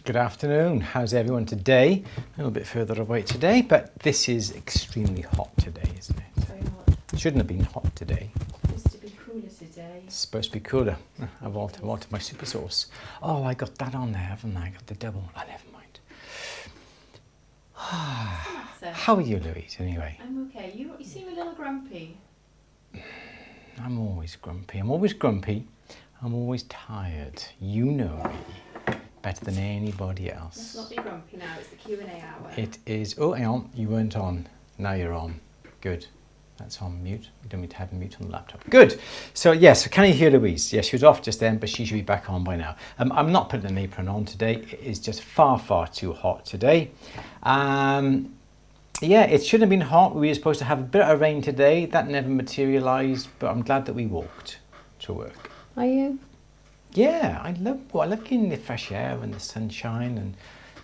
Good afternoon. How's everyone today? A little bit further away today, but this is extremely hot today, isn't it? Very hot. Shouldn't have been hot today. It's supposed to be cooler today. It's supposed to be cooler. I've altered my super sauce. Oh, I got that on there, haven't I? I got the double. Oh, never mind. How are you, Louise, anyway? I'm okay. You seem a little grumpy. I'm always grumpy. I'm always grumpy. I'm always tired. You know me better than anybody else. Let's not be grumpy now. It's the Q&A hour. It is. Oh, hang on. You weren't on. Now you're on. Good. That's on mute. You don't need to have a mute on the laptop. Good. So yes, can you hear Louise? Yes, she was off just then, but she should be back on by now. I'm not putting an apron on today. It is just far, far too hot today. Yeah, it shouldn't have been hot. We were supposed to have a bit of rain today. That never materialised, but I'm glad that we walked to work. Are you? Yeah, I love getting the fresh air and the sunshine and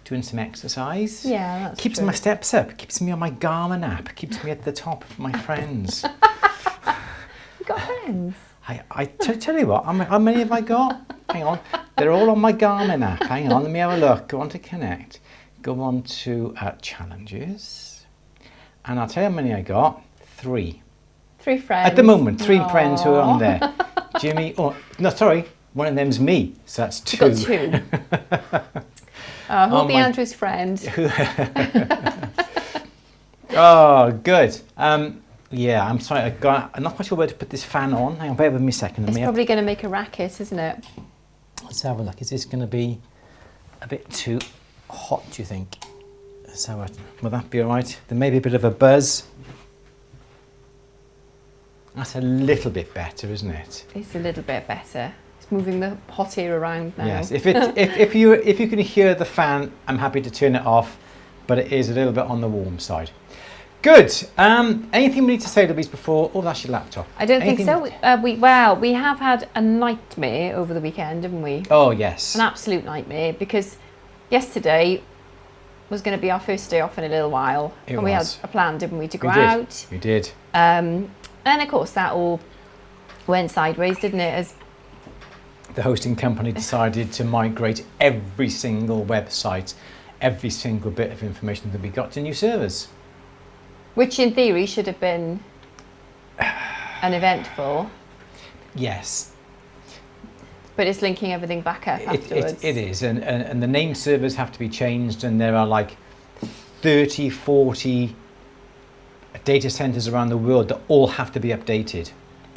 doing some exercise. Yeah, that's keeps true. my steps up, keeps me on my Garmin app, keeps me at the top of my friends. You've got friends? Tell you what, how many have I got? Hang on, they're all on my Garmin app. Hang on, let me have a look. Go on to connect. Go on to challenges. And I'll tell you how many I got. 3. 3 friends? At the moment, 3 Aww. friends who are on there. Jimmy, oh, no, sorry. One of them's me, so that's 2. You've got 2. Who'll be Andrew's friend? Oh, good. Yeah, I'm sorry. I'm not quite sure where to put this fan on. Hang on, bear with me a second. It's probably going to make a racket, isn't it? Let's have a look. Is this going to be a bit too hot, do you think? So, will that be all right? There may be a bit of a buzz. That's a little bit better, isn't it? It's a little bit better. Moving the hot air around now. Yes, if you can hear the fan, I'm happy to turn it off, but it is a little bit on the warm side. Good. Anything we need to say, Louise, before? Oh, that's your laptop. I don't think so. We have had a nightmare over the weekend, haven't we? Oh yes. An absolute nightmare, because yesterday was going to be our first day off in a little while, and we had a plan, didn't we, to go out? We did. And of course that all went sideways, didn't it? As the hosting company decided to migrate every single website, every single bit of information that we got to new servers. Which in theory should have been uneventful. Yes. But it's linking everything back up afterwards. It is, and the name servers have to be changed, and there are like 30, 40 data centers around the world that all have to be updated.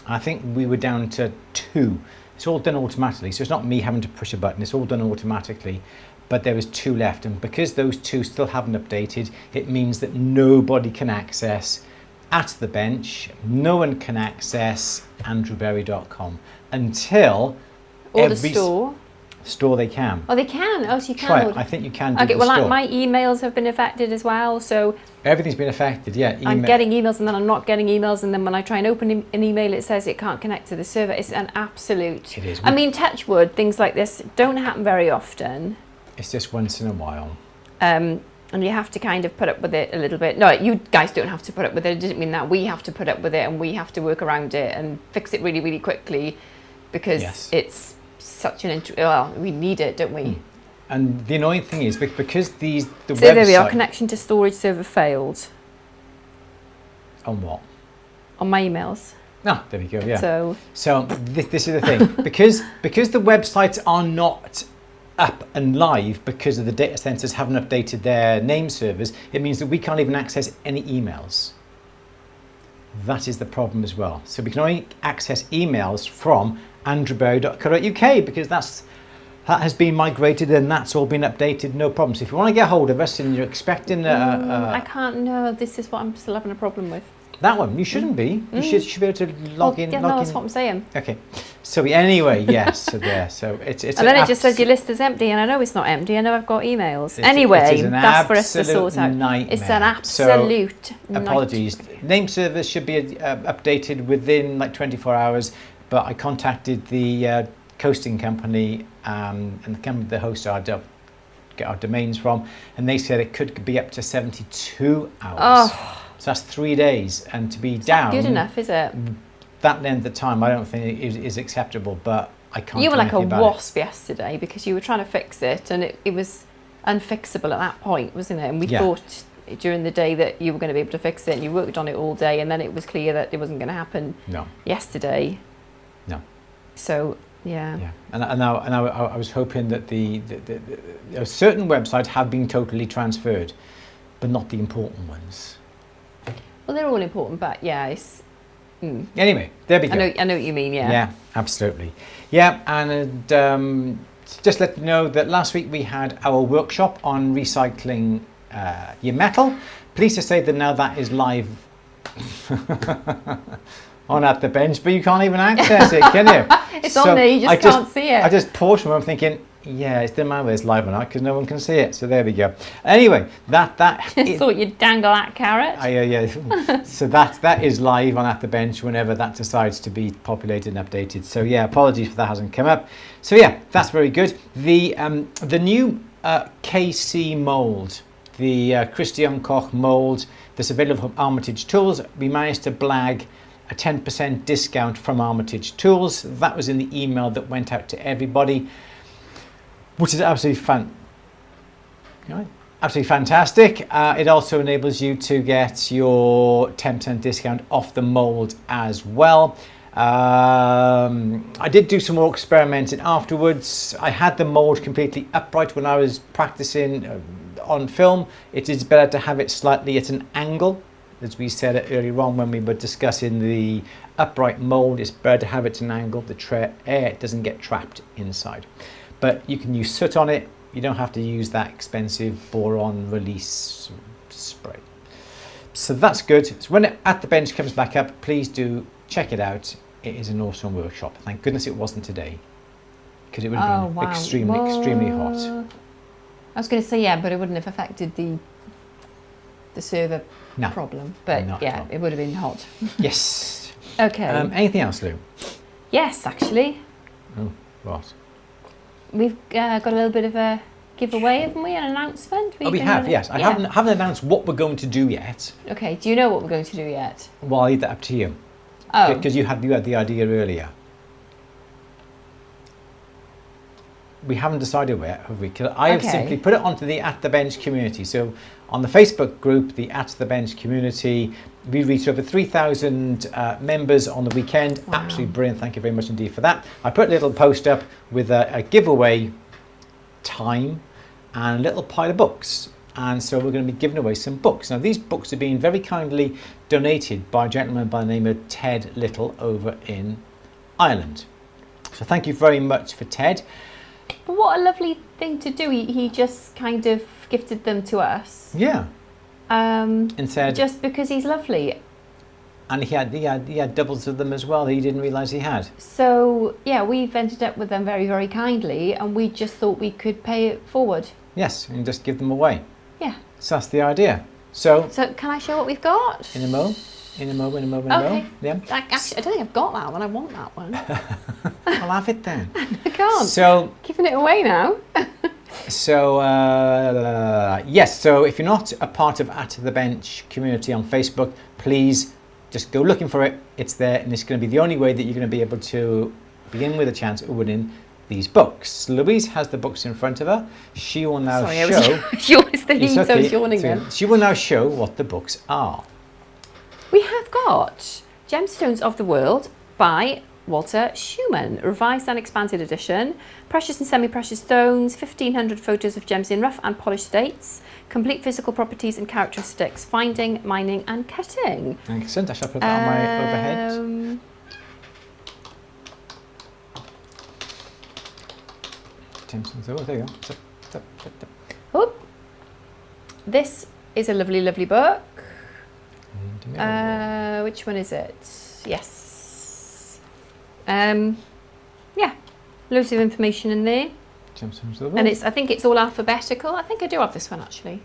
I think we were down to 2. It's all done automatically, so it's not me having to push a button, it's all done automatically, but there was 2 left, and because those 2 still haven't updated, it means that nobody can access At The Bench, no one can access andrewberry.com until or the store they can. Oh, they can? Oh, so you can. Try it. I think you can do okay, the well, store. my emails have been affected as well, so Everything's been affected, yeah. I'm getting emails and then I'm not getting emails, and then when I try and open an email it says it can't connect to the server. It's an absolute... It is. I mean, touch wood, things like this don't happen very often. It's just once in a while. And you have to kind of put up with it a little bit. No, you guys don't have to put up with it. It doesn't mean that. We have to put up with it, and we have to work around it and fix it really, really quickly, because it's such an... well, we need it, don't we? And the annoying thing is, because the website... So there we are, connection to storage server failed. On what? On my emails. Ah, there we go, yeah. So this is the thing. because the websites are not up and live because of the data centers haven't updated their name servers, it means that we can't even access any emails. That is the problem as well. So we can only access emails from andrewberry.co.uk because that has been migrated and that's all been updated, no problem. So if you want to get hold of us and you're expecting I can't know. This is what I'm still having a problem with. That one, you shouldn't be. You should be able to log in. Yeah, no, that's what I'm saying. Okay. So anyway, yes. So there. So it's. And then it just says your list is empty, and I know it's not empty. I know I've got emails. Anyway, that's for us to sort out. Nightmare. It's an absolute. Apologies. Name service should be updated within like 24 hours, but I contacted the hosting company and the company the hosts get our domains from, and they said it could be up to 72 hours. Oh. So that's 3 days, and to be down. Good enough, is it? That length of time, I don't think is acceptable. But I can't. You were like a wasp yesterday because you were trying to fix it, and it was unfixable at that point, wasn't it? And we thought during the day that you were going to be able to fix it, and you worked on it all day, and then it was clear that it wasn't going to happen. No. Yesterday. No. So. Yeah. Yeah, and I was hoping that the certain websites have been totally transferred, but not the important ones. Well, they're all important, but yeah, it's. Anyway, there we go. I know what you mean. Yeah. Yeah, absolutely. Yeah, and just let you know that last week we had our workshop on recycling your metal. Pleased to say that now that is live. On At The Bench, but you can't even access it, can you? It's on there, you just can't see it. I just paused from it, I'm thinking, yeah, it doesn't matter whether it's live or not because no one can see it. So there we go. Anyway, that just thought you'd dangle that carrot. Yeah. So that is live on At The Bench whenever that decides to be populated and updated. So yeah, apologies if that hasn't come up. So yeah, that's very good. The new KC mould, the Christian Koch mould that's available from Armitage Tools, we managed to blag a 10% discount from Armitage Tools. That was in the email that went out to everybody, which is absolutely fantastic. It also enables you to get your 10% discount off the mold as well. I did do some more experimenting afterwards. I had the mold completely upright when I was practicing on film. It is better to have it slightly at an angle. As we said earlier on when we were discussing the upright mold, it's better to have it at an angle. The air doesn't get trapped inside. But you can use soot on it. You don't have to use that expensive boron release spray. So that's good. So when At The Bench comes back up, please do check it out. It is an awesome workshop. Thank goodness it wasn't today, because it would have been extremely hot. I was going to say but it wouldn't have affected the server problem. But yeah, it would have been hot. Yes. Okay. Anything else, Lou? Yes, actually. Oh, what? We've got a little bit of a giveaway, haven't we? An announcement? We have, yes. I haven't announced what we're going to do yet. Okay. Do you know what we're going to do yet? Well, I'll leave that up to you. Oh. Because you had the idea earlier. We haven't decided yet, have we? Because I have simply put it onto the At The Bench community. So on the Facebook group, the At The Bench community, we reached over 3,000 members on the weekend. Wow. Absolutely brilliant. Thank you very much indeed for that. I put a little post up with a giveaway time and a little pile of books. And so we're going to be giving away some books. Now, these books are being very kindly donated by a gentleman by the name of Ted Little over in Ireland. So thank you very much for Ted. But what a lovely thing to do. He just kind of gifted them to us. Yeah. And said, just because he's lovely. And he had doubles of them as well that he didn't realise he had. So yeah, we've ended up with them very, very kindly, and we just thought we could pay it forward. Yes, and just give them away. Yeah. So that's the idea. So can I show what we've got? In a mo. Okay. Yeah. Actually, I don't think I've got that one. I want that one. I'll have it then. I can't. So giving it away now. So yes. So if you're not a part of At The Bench community on Facebook, please just go looking for it. It's there, and it's going to be the only way that you're going to be able to begin with a chance of winning these books. Louise has the books in front of her. She will now show. She always thinking so yawning then. She will now show what the books are. We have got Gemstones of the World by Walter Schumann, revised and expanded edition. Precious and semi-precious stones, 1,500 photos of gems in rough and polished states, complete physical properties and characteristics, finding, mining and cutting. Excellent. I shall put that on my overhead. Oh, there you go. Oh, this is a lovely, lovely book. Which one is it? Yes. Yeah, loads of information in there. And I think it's all alphabetical. I think I do have this one actually.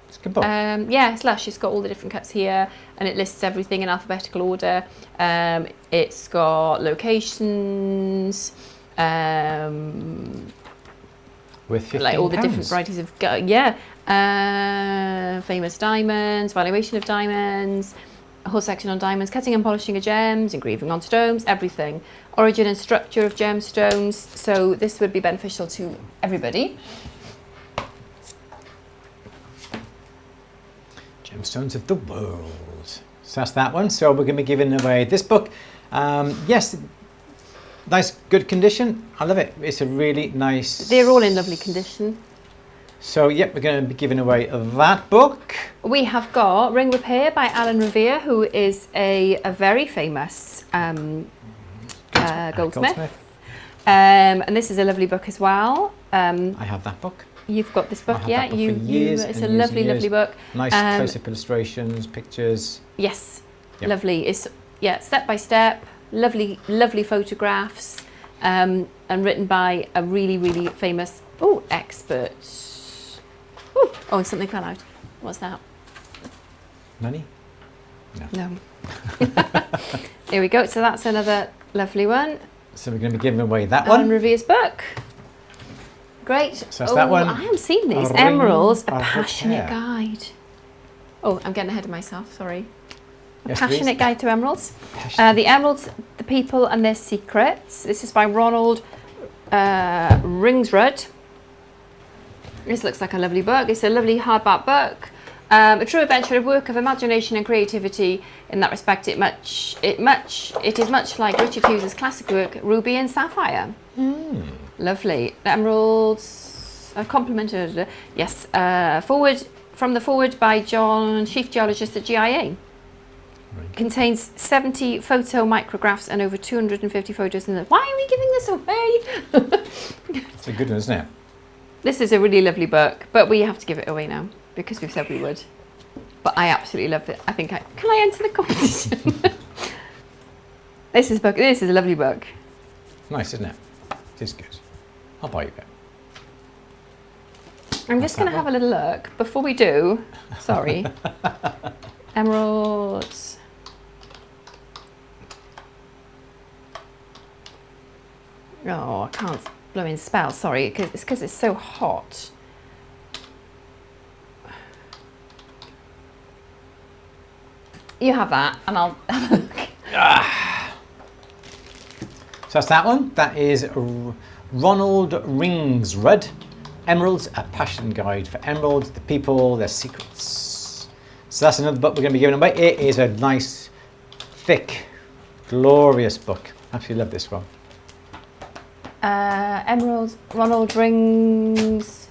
It's a good book. Yeah, it's lush. It's got all the different cuts here, and it lists everything in alphabetical order. It's got locations. With 15 like all the pounds. different varieties of famous diamonds, valuation of diamonds, a whole section on diamonds, cutting and polishing of gems, engraving on stones, everything, origin and structure of gemstones. So this would be beneficial to everybody. Gemstones of the world. So that's that one. So we're going to be giving away this book. Yes. Nice, good condition. I love it. It's a really nice... They're all in lovely condition. So, yep, we're going to be giving away that book. We have got Ring Repair by Alan Revere, who is a very famous goldsmith. And this is a lovely book as well. I have that book. You've got this book, yeah? That book it's a lovely, lovely book. Nice close-up illustrations, pictures. Yes, yep. Lovely. It's step by step. Lovely, lovely photographs, and written by a really, really famous expert. Oh, and something fell out. What's that? Money? No. Here we go. So that's another lovely one. So we're going to be giving away that Alan one. Revere's book. Great. So that's that one. I haven't seen these. Emeralds, a passionate guide. Oh, I'm getting ahead of myself. Sorry. Yes, Passionate Guide to Emeralds. The Emeralds, the People and Their Secrets. This is by Ronald Ringsrud. This looks like a lovely book. It's a lovely hardback book. A true adventure, a work of imagination and creativity. In that respect, it is much like Richard Hughes's classic work, Ruby and Sapphire. Lovely. The Emeralds, complimented. Yes. Forward by John, Chief Geologist at GIA. Contains 70 photo micrographs and over 250 photos in it. Why are we giving this away? It's a good one, isn't it? This is a really lovely book, but we have to give it away now because we've said we would. But I absolutely love it. Can I enter the competition? This is a lovely book. Nice, isn't it? It is good. I'll buy you a bit. I'm just going to have a little look before we do. Sorry. Emeralds. Oh, I can't blow in spell, sorry, because it's so hot. You have that, and I'll have a look. So that's that one. That is Ronald Ringsrud. Emeralds, a passion guide for emeralds, the people, their secrets. So that's another book we're going to be giving away. It is a nice, thick, glorious book. Absolutely love this one. Emeralds, Ronald Ringsrud.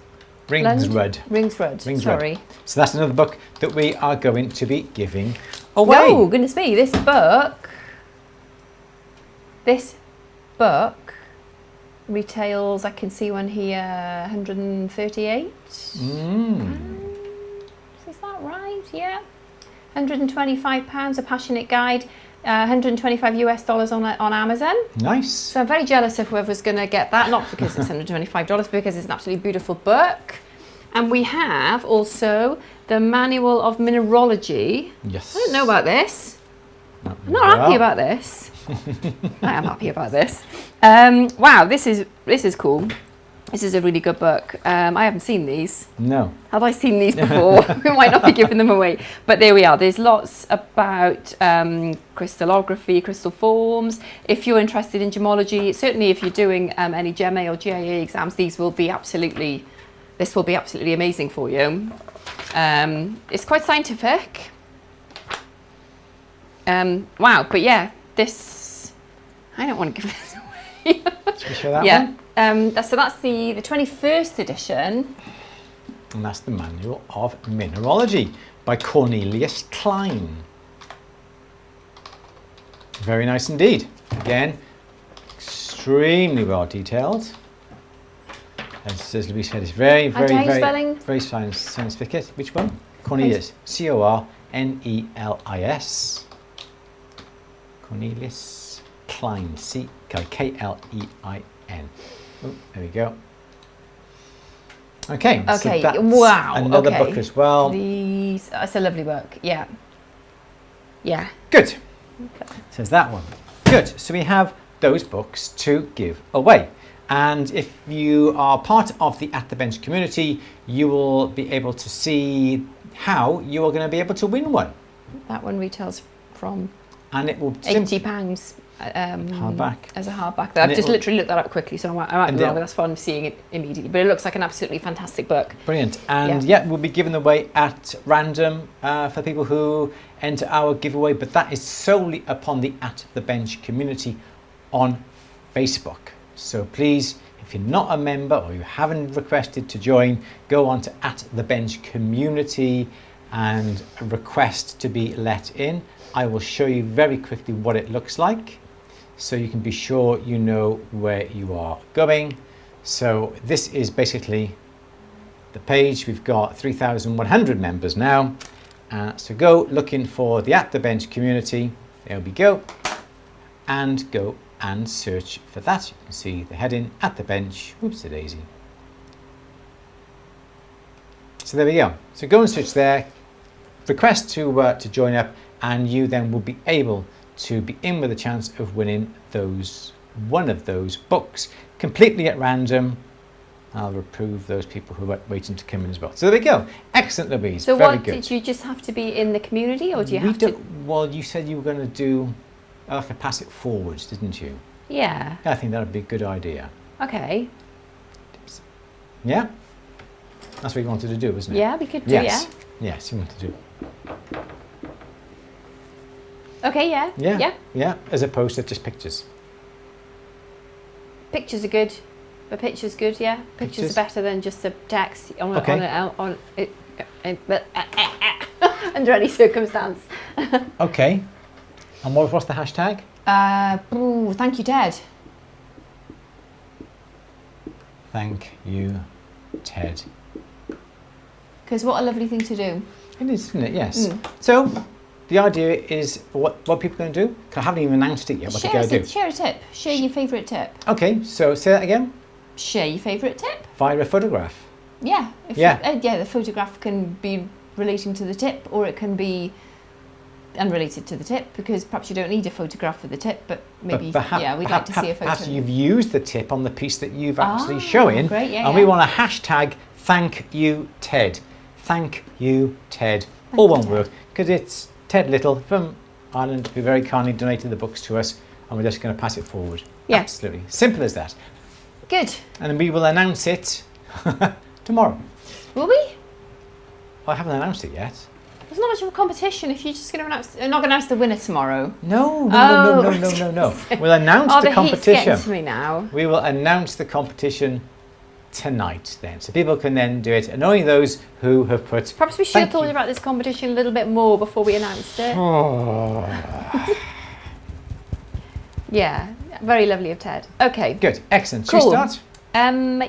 Sorry. So that's another book that we are going to be giving away. Oh, goodness me, this book retails, I can see one here, 138. Is that right? Yeah. £125, a passionate guide. $125 on Amazon. Nice. So I'm very jealous of whoever's going to get that, not because it's $125, but because it's an absolutely beautiful book. And we have also the Manual of Mineralogy. Yes. I don't know about this. I'm not happy about this. I am happy about this. Wow, this is cool. This is a really good book. I haven't seen these. No. Have I seen these before? We might not be giving them away. But there we are. There's lots about crystallography, crystal forms. If you're interested in gemology, certainly if you're doing any GEMA or GIA exams, this will be absolutely amazing for you. It's quite scientific. Wow, but yeah, this I don't want to give this away. Should we show that one? So that's the 21st edition. And that's the Manual of Mineralogy by Cornelius Klein. Very nice indeed. Again, extremely well detailed. As Louise said, it's very scientific. Which one? Cornelius. Cornelis. Cornelius Klein. Klein. Oh, there we go. Okay. So that's another book as well. That's a lovely book. Yeah. Yeah. Good. Okay. Says that one. Good. So we have those books to give away. And if you are part of the At the Bench community, you will be able to see how you are going to be able to win one. That one retails from £80 hardback. As a hardback. I've just literally looked that up quickly, so I might be wrong, but that's why I'm seeing it immediately. But it looks like an absolutely fantastic book. Brilliant. And we'll be giving away at random for people who enter our giveaway, but that is solely upon the At the Bench community on Facebook. So please, if you're not a member or you haven't requested to join, go on to At the Bench community and request to be let in. I will show you very quickly what it looks like, so you can be sure you know where you are going. So this is basically the page. We've got 3,100 members now. So go looking for the At the Bench community. There we go. And go and search for that. You can see the heading, At the Bench. Whoops, a daisy. So there we go. So go and search there. Request to join up, and you then will be able to be in with a chance of winning one of those books completely at random. I'll approve those people who are waiting to come in as well. So there we go. Excellent, Louise. So very good. Did you just have to be in the community, or do you have to? Well, you said you were going to do. I'll have to pass it forwards, didn't you? Yeah. I think that would be a good idea. Okay. Yeah? That's what you wanted to do, wasn't it? Yeah, we could do, Yes, you wanted to do. Okay, yeah. As opposed to just pictures. Pictures are good. But pictures good, yeah. Pictures are better than just the text under any circumstance. Okay. And what's the hashtag? Thank you, Ted. Thank you, Ted. Because what a lovely thing to do. It is, isn't it? Yes. So the idea is what people are going to do. I haven't even announced it yet. What they're going to do. Share a tip. Share your favourite tip. Okay. So say that again. Share your favourite tip. Via a photograph. Yeah. The photograph can be relating to the tip, or it can be unrelated to the tip, because perhaps you don't need a photograph for the tip, but maybe we'd like to see a photo. Perhaps you've used the tip on the piece that you've actually showing, great, and we want a hashtag Thank You Ted. Thank you Ted. All one word, because it's Ted Little from Ireland who very kindly donated the books to us, and we're just going to pass it forward. Yeah. Absolutely. Simple as that. Good. And we will announce it tomorrow. Will we? I haven't announced it yet. There's not much of a competition if you're just going to announce. You're not going to announce the winner tomorrow. No. We'll announce the competition. Heat's getting to me now. We will announce the competition tonight then, so people can then do it, and only those who have put. Perhaps we should have thought about this competition a little bit more before we announced it. Oh. Yeah, very lovely of Ted. Okay. Good, excellent. Cool. Should we start?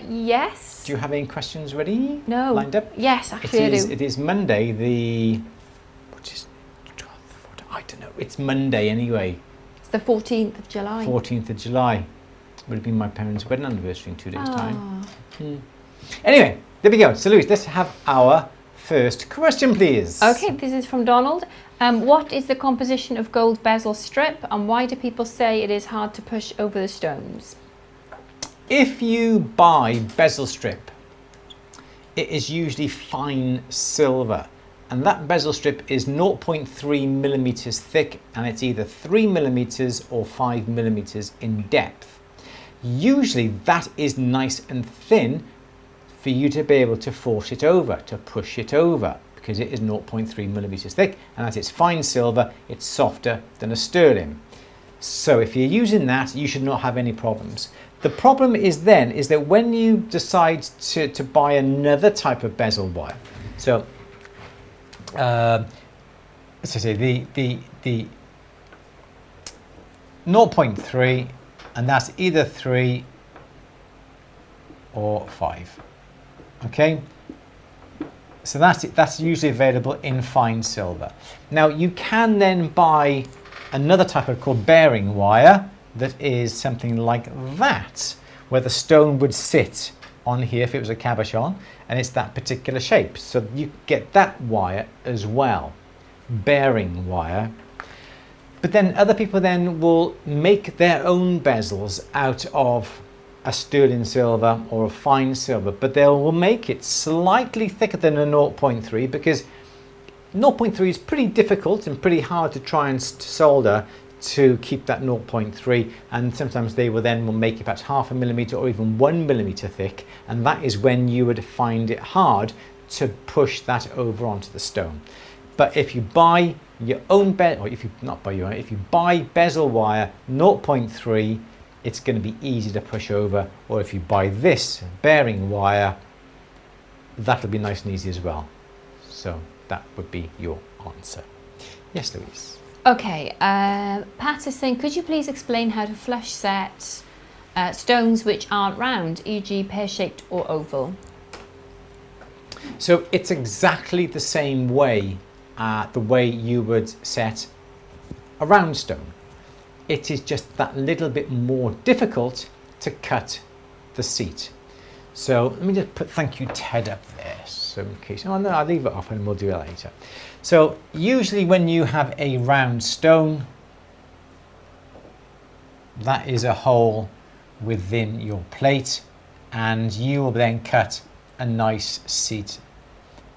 Yes. Do you have any questions ready? No. Lined up? Yes, actually I do. It is Monday, what is 12th? I don't know. It's Monday anyway. It's the 14th of July. 14th of July. Would have been my parents' wedding anniversary in 2 days' time. Anyway, there we go. So Louise, let's have our first question, please. Okay, this is from Donald. What is the composition of gold bezel strip, and why do people say it is hard to push over the stones? If you buy bezel strip, it is usually fine silver, and that bezel strip is 0.3 millimeters thick, and it's either 3 millimeters or 5 millimeters in depth. Usually that is nice and thin for you to be able to force it over, to push it over, because it is 0.3 millimeters thick, and as it's fine silver, it's softer than a sterling. So if you're using that, you should not have any problems. The problem is that when you decide to buy another type of bezel wire, so let's say the 0.3, and that's either 3 or 5. Okay, so that's usually available in fine silver. Now you can then buy another type of called bearing wire that is something like that, where the stone would sit on here if it was a cabochon, and it's that particular shape. So you get that wire as well, bearing wire. But then other people then will make their own bezels out of a sterling silver or a fine silver, but they will make it slightly thicker than a 0.3, because 0.3 is pretty difficult and pretty hard to try and solder to keep that 0.3, and sometimes they will make it perhaps 0.5 millimeter or even 1 millimeter thick, and that is when you would find it hard to push that over onto the stone. But if you buy your own if you buy bezel wire 0.3, it's going to be easy to push over. Or if you buy this bearing wire, that'll be nice and easy as well. So that would be your answer. Yes, Louise. Okay, Pat is saying, could you please explain how to flush set stones which aren't round, e.g. pear-shaped or oval? So it's exactly the same way, the way you would set a round stone. It is just that little bit more difficult to cut the seat. So let me just put thank you Ted up there, so in case, oh no, I'll leave it off and we'll do it later. So usually when you have a round stone, that is a hole within your plate, and you will then cut a nice seat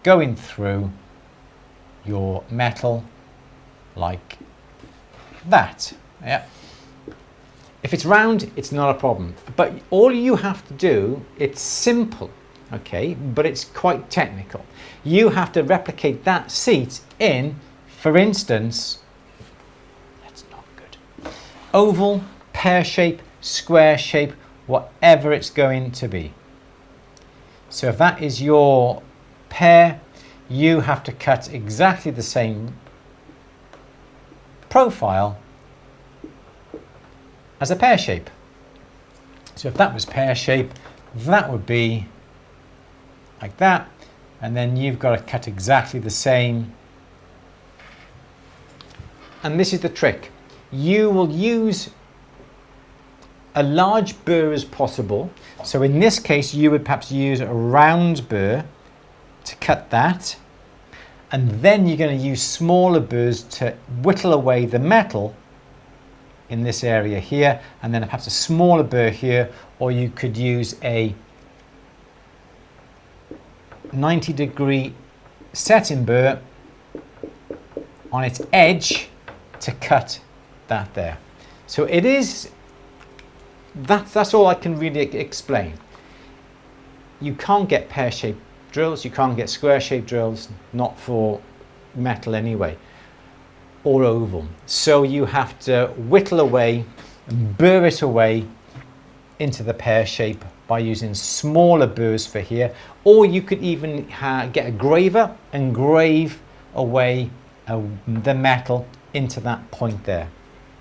going through your metal like that. Yeah. If it's round, it's not a problem. But all you have to do, it's simple, okay, but it's quite technical. You have to replicate that seat in, for instance, that's not good, oval, pear shape, square shape, whatever it's going to be. So if that is your pear, you have to cut exactly the same profile as a pear shape. So if that was pear shape, that would be like that, and then you've got to cut exactly the same. And this is the trick. You will use a large burr as possible. So in this case, you would perhaps use a round burr to cut that, and then you're going to use smaller burrs to whittle away the metal in this area here, and then perhaps a smaller burr here, or you could use a 90-degree setting burr on its edge to cut that there. So it is, that's all I can really explain. You can't get pear-shaped drills, you can't get square-shaped drills, not for metal anyway, or oval. So you have to whittle away, burr it away into the pear shape by using smaller burrs for here, or you could even get a graver and grave away the metal into that point there.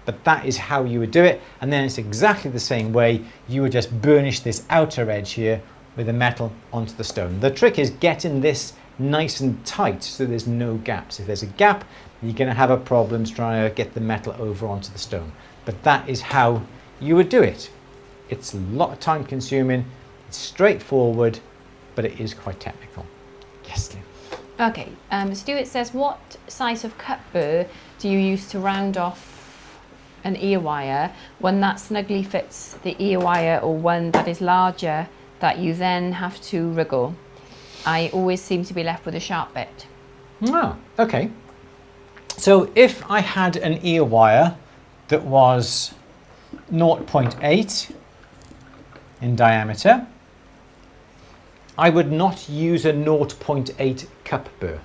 But that is how you would do it, and then it's exactly the same way you would just burnish this outer edge here with the metal onto the stone. The trick is getting this nice and tight so there's no gaps. If there's a gap, you're going to have a problem trying to get the metal over onto the stone. But that is how you would do it. It's a lot of time consuming, it's straightforward, but it is quite technical. Yes, Lynn. Okay, Stuart says, what size of cut burr do you use to round off an ear wire, one that snugly fits the ear wire or one that is larger that you then have to wriggle? I always seem to be left with a sharp bit. Oh, okay. So if I had an ear wire that was 0.8 in diameter, I would not use a 0.8 cup burr,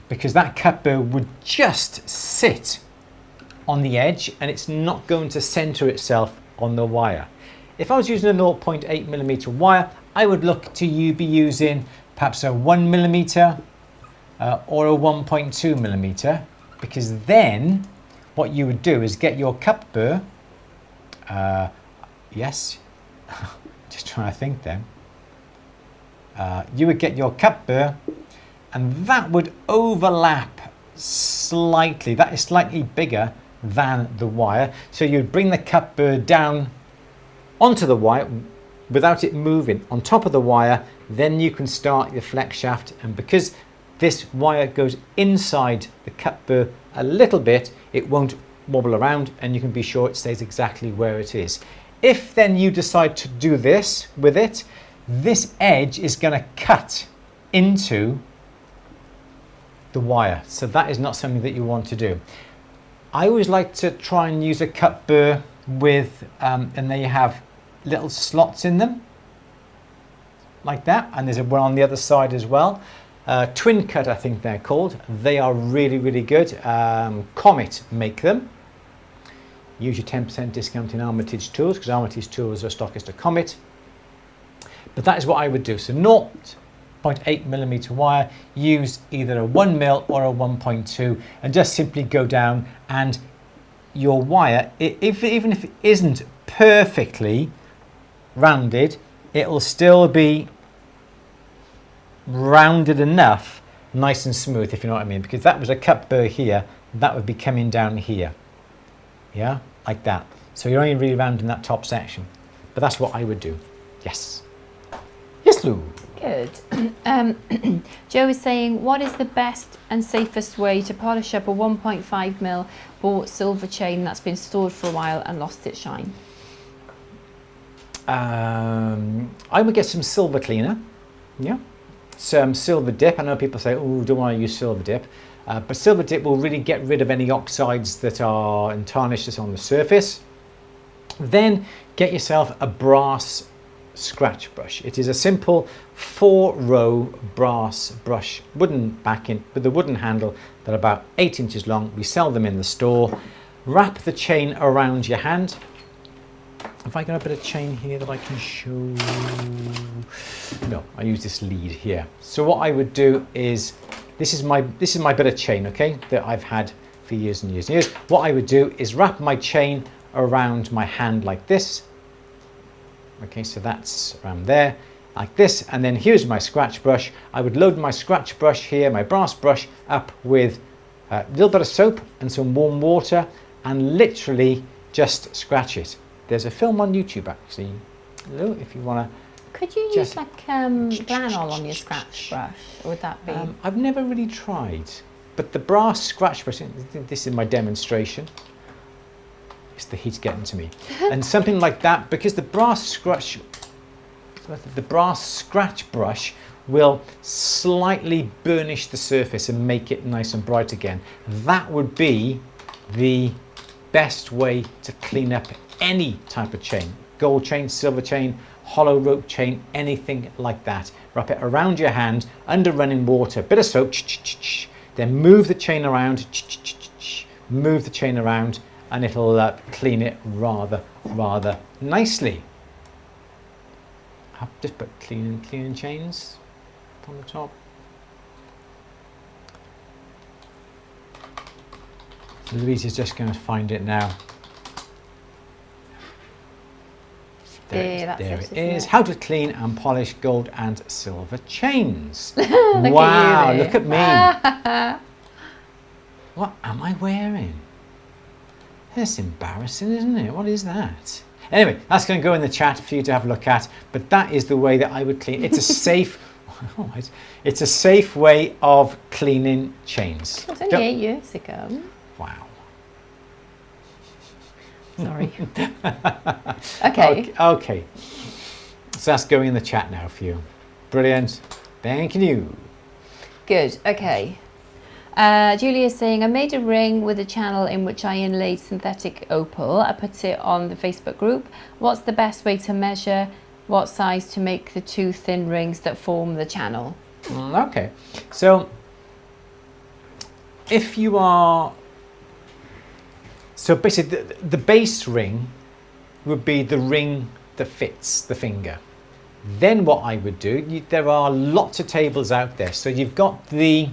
because that cup burr would just sit on the edge and it's not going to center itself on the wire. If I was using a 0.8mm wire, I would look to be using perhaps a 1mm or a 1.2mm, because then what you would do is get your cup burr, yes, just trying to think then, you would get your cup burr and that would overlap slightly, that is slightly bigger than the wire, so you'd bring the cup burr down onto the wire without it moving on top of the wire, then you can start your flex shaft, and because this wire goes inside the cup burr a little bit, it won't wobble around and you can be sure it stays exactly where it is. If then you decide to do this with it, this edge is going to cut into the wire, so that is not something that you want to do. I always like to try and use a cup burr with, and they have little slots in them, like that, and there's one on the other side as well. Twin cut, I think they're called. They are really, really good. Comet make them. Use your 10% discount in Armitage Tools, because Armitage Tools are stockist of Comet. But that is what I would do. So 0.8mm wire, use either a 1mm or a 1.2, and just simply go down, and your wire, even if it isn't perfectly rounded, it will still be rounded enough, nice and smooth, if you know what I mean, because that was a cup burr here, that would be coming down here, yeah, like that. So you're only really rounding that top section, but that's what I would do. Yes, Lou. Good. Joe is saying, what is the best and safest way to polish up a 1.5mm bought silver chain that's been stored for a while and lost its shine? I would get some silver cleaner, yeah, some silver dip. I know people say, oh, don't want to use silver dip, but silver dip will really get rid of any oxides that are and tarnishes on the surface. Then get yourself a brass scratch brush. It is a simple 4-row brass brush, wooden backing with a wooden handle. They're about 8 inches long. We sell them in the store. Wrap the chain around your hand. Have I got a bit of chain here that I can show? No, I use this lead here. So what I would do is, this is my bit of chain, okay, that I've had for years and years and years. What I would do is wrap my chain around my hand like this. Okay, so that's around there, like this, and then here's my scratch brush. I would load my scratch brush here, my brass brush, up with a little bit of soap and some warm water, and literally just scratch it. There's a film on YouTube actually, Lou, if you want to. Could you use like Glanol on your scratch brush, or would that be? I've never really tried, but the brass scratch brush, this is my demonstration. It's the heat getting to me. And something like that, because the brass scratch brush will slightly burnish the surface and make it nice and bright again. That would be the best way to clean up any type of chain. Gold chain, silver chain, hollow rope chain, anything like that. Wrap it around your hand under running water, bit of soap, then move the chain around, move the chain around, and it'll clean it rather nicely. I'll just put cleaning chains on the top. Louise is just going to find it now. There it is. How to clean and polish gold and silver chains. Wow, look at me. What am I wearing? That's embarrassing, isn't it? What is that? Anyway, that's going to go in the chat for you to have a look at, but that is the way that I would clean. It's a safe, it's a safe way of cleaning chains. It was only 8 years ago. Wow. Sorry. Okay. Okay. So that's going in the chat now for you. Brilliant. Thank you. Good. Okay. Julia is saying, I made a ring with a channel in which I inlaid synthetic opal. I put it on the Facebook group. What's the best way to measure what size to make the 2 thin rings that form the channel? Okay. So if you are So basically, the base ring would be the ring that fits the finger. Then what I would do, there are lots of tables out there. So you've got your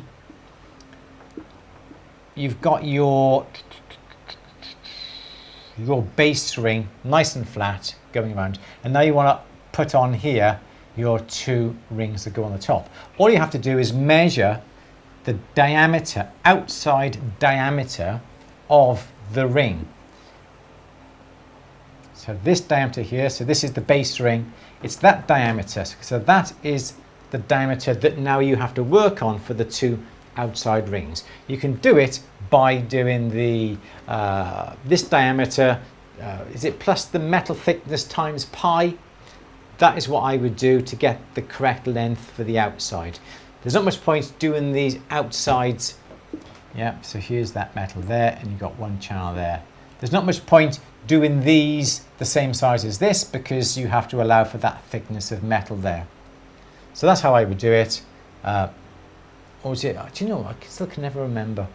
base ring nice and flat going around, and now you want to put on here your 2 rings that go on the top. All you have to do is measure the diameter, outside diameter of the ring. So this diameter here, so this is the base ring, it's that diameter. So that is the diameter that now you have to work on for the 2 outside rings. You can do it by doing the this diameter, is it plus the metal thickness times pi? That is what I would do to get the correct length for the outside. There's not much point doing these outsides. Yeah, so here's that metal there, and you've got 1 channel there. There's not much point doing these the same size as this, because you have to allow for that thickness of metal there. So that's how I would do it. Or is it, do you know, I still can never remember.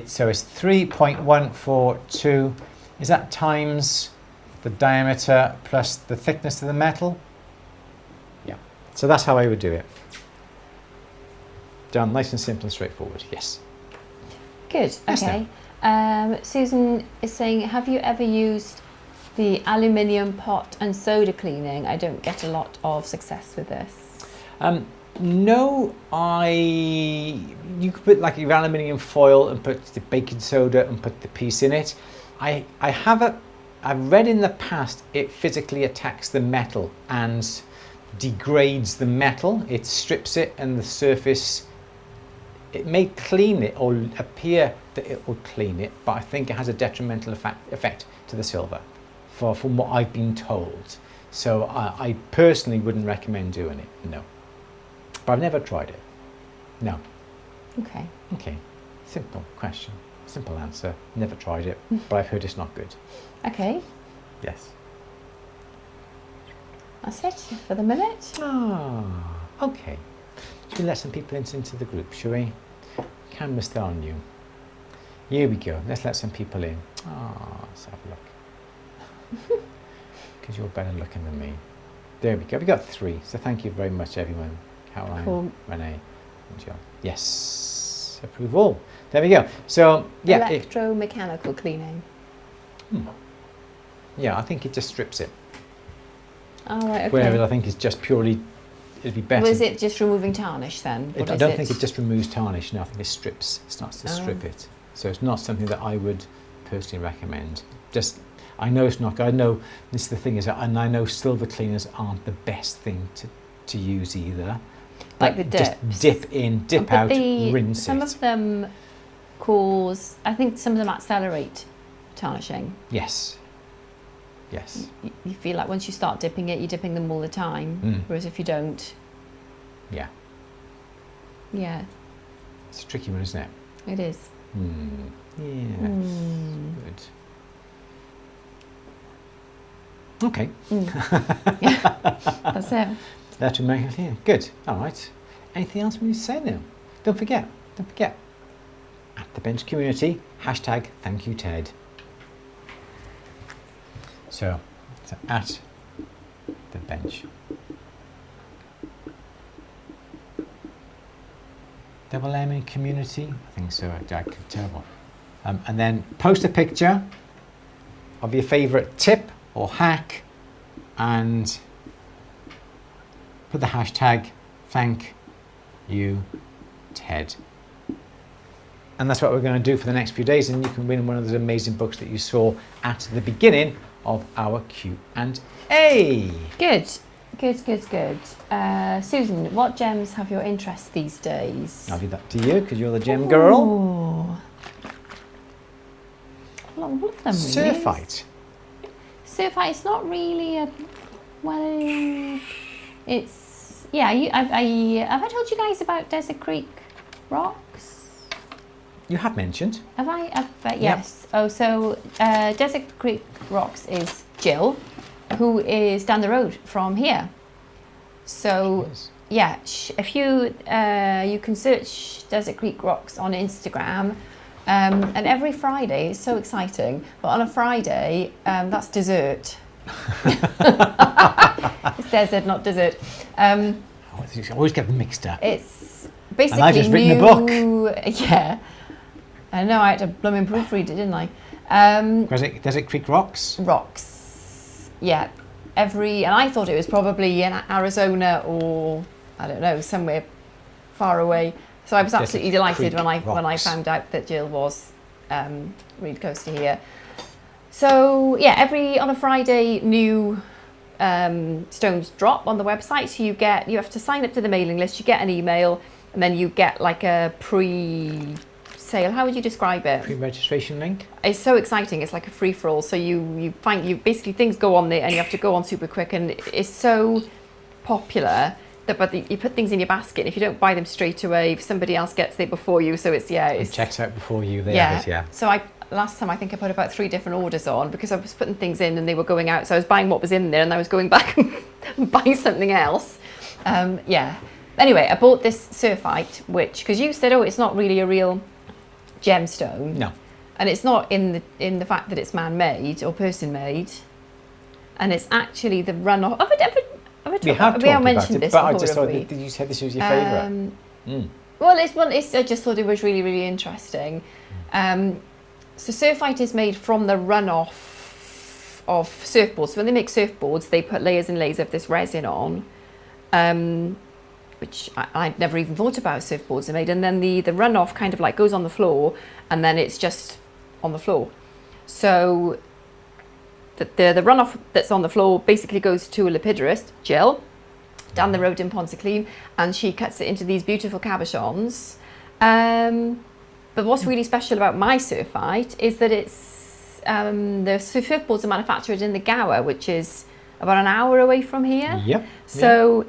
So it's 3.142. Is that times the diameter plus the thickness of the metal? Yeah. So that's how I would do it. Done nice and simple and straightforward. Yes. Good. Yes, Okay. Susan is saying, have you ever used the aluminium pot and soda cleaning? I don't get a lot of success with this. No, you could put like your aluminium foil and put the baking soda and put the piece in it. I've read in the past it physically attacks the metal and degrades the metal. It strips it, and the surface, it may clean it or appear that it will clean it, but I think it has a detrimental effect to the silver, from what I've been told. So I personally wouldn't recommend doing it, no. But I've never tried it. No. Okay. Okay. Simple question. Simple answer. Never tried it, but I've heard it's not good. Okay. Yes. That's it for the minute. Ah, okay. Should we let some people into the group, shall we? Camera's still on you. Here we go. Let's let some people in. Ah, let's have a look. Because you're better looking than me. There we go. We got 3. So thank you very much, everyone. Caroline, cool. Renee, and John. Yes, approve all. There we go. So yeah, electromechanical cleaning. Yeah, I think it just strips it. Oh, right, okay. Whereas I think it's just purely, it'd be better. Was it just removing tarnish then? I don't think it just removes tarnish. No, I think it starts to strip it. So it's not something that I would personally recommend. I know it's not. I know this is the thing is, and I know silver cleaners aren't the best thing to use either. Like the dips. Just dip in, dip out, rinse some it. Of them cause, I think some of them accelerate tarnishing. Yes. Yes. You feel like once you start dipping it, you're dipping them all the time. Whereas if you don't. Yeah. Yeah. It's a tricky one, isn't it? It is. Yes. Good. Okay. That's it. That would make it clear. Good. All right. Anything else we need to say now? Don't forget. At the Bench Community, #ThankYouTed. So at the bench. Double M in community? I think so. I could tell. And then post a picture of your favourite tip or hack and put the #ThankYouTed. And that's what we're going to do for the next few days, and you can win one of those amazing books that you saw at the beginning of our Q&A. Good. Susan, what gems have your interest these days? I'll do that to you because you're the gem girl. All of them, Surfite. Surfite, it's not really it's, yeah, have I told you guys about Desert Creek rocks? You have mentioned. Have I? Yes. Yep. Oh, so Desert Creek Rocks is Jill, who is down the road from here. So, yeah, if you can search Desert Creek Rocks on Instagram, And every Friday, it's so exciting, but on a Friday, that's dessert. It's desert, not dessert. I always get them mixed up. It's basically and I've just written a book. Yeah. I know, I had to blooming proofread it, didn't I? Desert Creek Rocks? Rocks. Yeah. And I thought it was probably in Arizona or, I don't know, somewhere far away. So I was absolutely delighted when I found out that Jill was really close to here. So yeah, on a Friday, new stones drop on the website. So you have to sign up to the mailing list. You get an email, and then you get like a pre-sale. How would you describe it? Pre-registration link. It's so exciting. It's like a free for all. So you basically things go on there, and you have to go on super quick, and it's so popular. But you put things in your basket, and if you don't buy them straight away, somebody else gets there before you. So it checks out before you. Yeah. So last time I think I put about 3 different orders on because I was putting things in and they were going out. So I was buying what was in there, and I was going back and buying something else. Anyway, I bought this surfite, because you said, it's not really a real gemstone. No. And it's not in the fact that it's man-made or person-made, and it's actually the runoff of it. We have talked about it, this but I just before, thought that you said this was your favourite. Well, I just thought it was really, really interesting. So surfite is made from the runoff of surfboards. So when they make surfboards, they put layers and layers of this resin on, which I'd never even thought about surfboards are made. And then the runoff kind of like goes on the floor, and then it's just on the floor. So the runoff that's on the floor basically goes to a lapidurist, Jill, down the road in Pontyclun, and she cuts it into these beautiful cabochons. But what's really special about my surfite is that it's the surfboards are manufactured in the Gower, which is about an hour away from here. Yep. So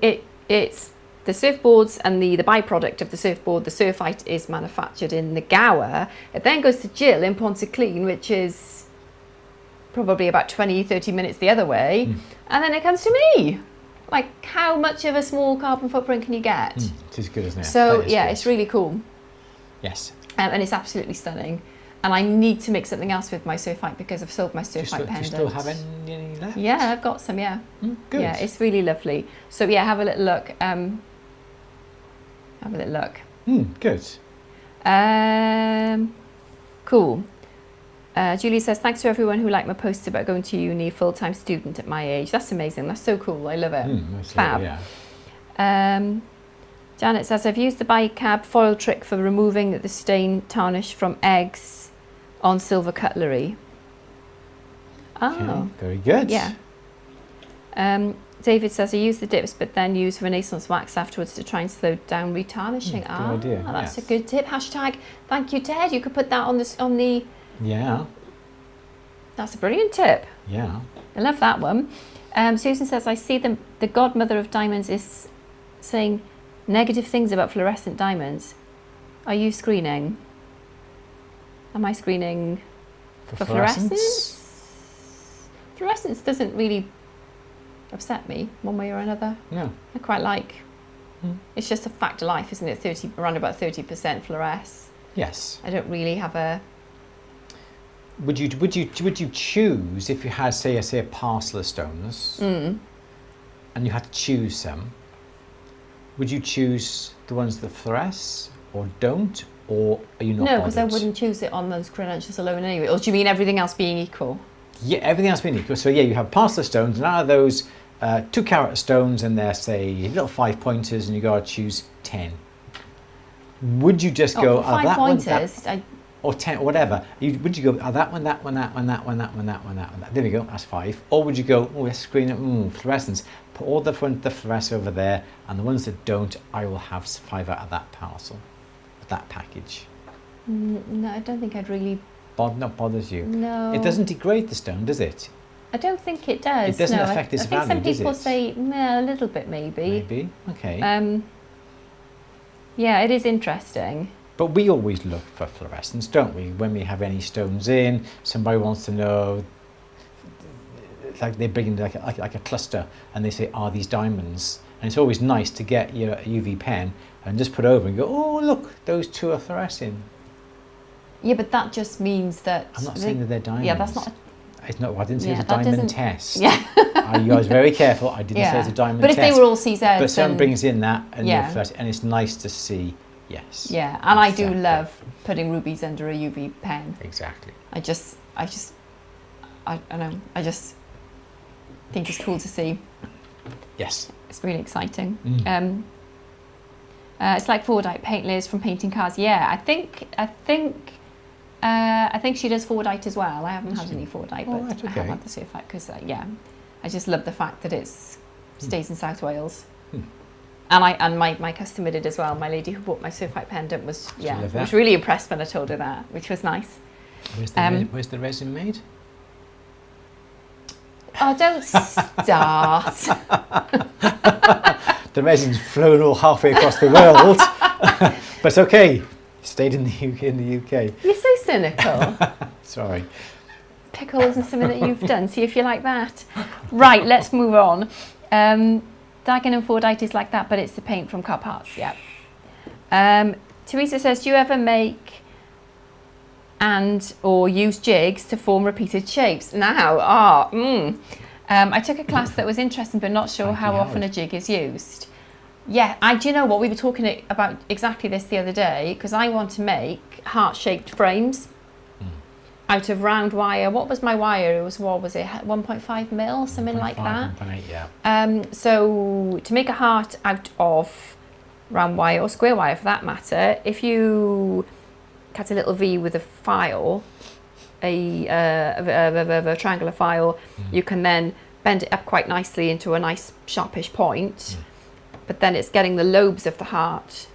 it's the surfboards and the byproduct of the surfboard, the surfite, is manufactured in the Gower. It then goes to Jill in Pontyclun, which is probably about 20-30 minutes the other way, and then it comes to me. Like, how much of a small carbon footprint can you get? It is good, isn't it? So yeah, it's really cool. Yes. And it's absolutely stunning. And I need to make something else with my surfite because I've sold my surfite pendant. Do you still have any left? Yeah, I've got some, yeah. Good. Yeah, it's really lovely. So yeah, have a little look. Good. Cool. Julie says, thanks to everyone who liked my posts about going to uni, full-time student at my age. That's amazing. That's so cool. I love it. Fab. Yeah. Janet says, I've used the bicab foil trick for removing the stain tarnish from eggs on silver cutlery. Oh. Okay, very good. Yeah. David says, I use the dips but then use Renaissance wax afterwards to try and slow down retarnishing. Good idea. That's a good tip. Hashtag, thank you, Ted. You could put that on the... Yeah. That's a brilliant tip. Yeah. I love that one. Susan says, I see the godmother of diamonds is saying negative things about fluorescent diamonds. Are you screening? Am I screening for fluorescence? Fluorescence doesn't really upset me one way or another. No. I quite like. It's just a fact of life, isn't it? Around about 30% fluoresce. Yes. I don't really have a... Would you choose, if you had say a parcel of stones and you had to choose some, would you choose the ones that fluoresce or don't, or are you not bothered? No, because I wouldn't choose it on those credentials alone anyway. Or do you mean everything else being equal? Yeah, everything else being equal. So yeah, you have a parcel of stones, and out of those 2 carat stones, and they're say little 5 pointers, and you got to choose 10. Would you just go, 5 pointers? Or 10, or whatever. Would you go, that one, that one, that one, that one, that one, that one, that one. There we go, that's 5. Or would you go, let's screen it, fluorescence. Put all the fluoresce over there, and the ones that don't, I will have 5 out of that parcel, that package. No, I don't think I'd really... Not bothers you? No. It doesn't degrade the stone, does it? I don't think it does. It doesn't affect its value, I think some people does it? say, no, a little bit maybe. Maybe, okay. Yeah, it is interesting. But we always look for fluorescence, don't we? When we have any stones in, somebody wants to know, it's like they bring in like a cluster, and they say, are these diamonds? And it's always nice to get your UV pen and just put over and go, oh, look, those 2 are fluorescing. Yeah, but that just means that... I'm not saying that they're diamonds. Yeah, that's not... It's not. I didn't say it's a diamond test. Yeah. I was very careful. I didn't say it's a diamond but test. But if they were all CZs... But someone brings in that and and it's nice to see, yes. Yeah, and I do love putting rubies under a UV pen. Exactly. I don't know, I just think it's cool to see. Yes. It's really exciting. It's like Fordite paint layers from painting cars. Yeah, I think she does Fordite as well. I haven't had any Fordite, but I have had the Surfite because, I just love the fact that it stays in South Wales. And my customer did as well. My lady who bought my Surfite pendant was really impressed when I told her that, which was nice. Where's the resin made? Oh, don't start. The resin's flown all halfway across the world. But it's okay. Stayed in the UK. You're so cynical. Sorry. Pickles and something that you've done. See if you like that. Right, let's move on. Dagen and Fordite is like that, but it's the paint from car parts. Yeah. Teresa says, do you ever make or use jigs to form repeated shapes? Now, I took a class that was interesting, but not sure how often a jig is used. Yeah, do you know what? We were talking about exactly this the other day, because I want to make heart-shaped frames out of round wire. What was my wire? It was, 1.5 mil, something like that? 1.8, yeah. So to make a heart out of round wire, or square wire for that matter, if you cut a little V with a file, a triangular file, you can then bend it up quite nicely into a nice sharpish point, but then it's getting the lobes of the heart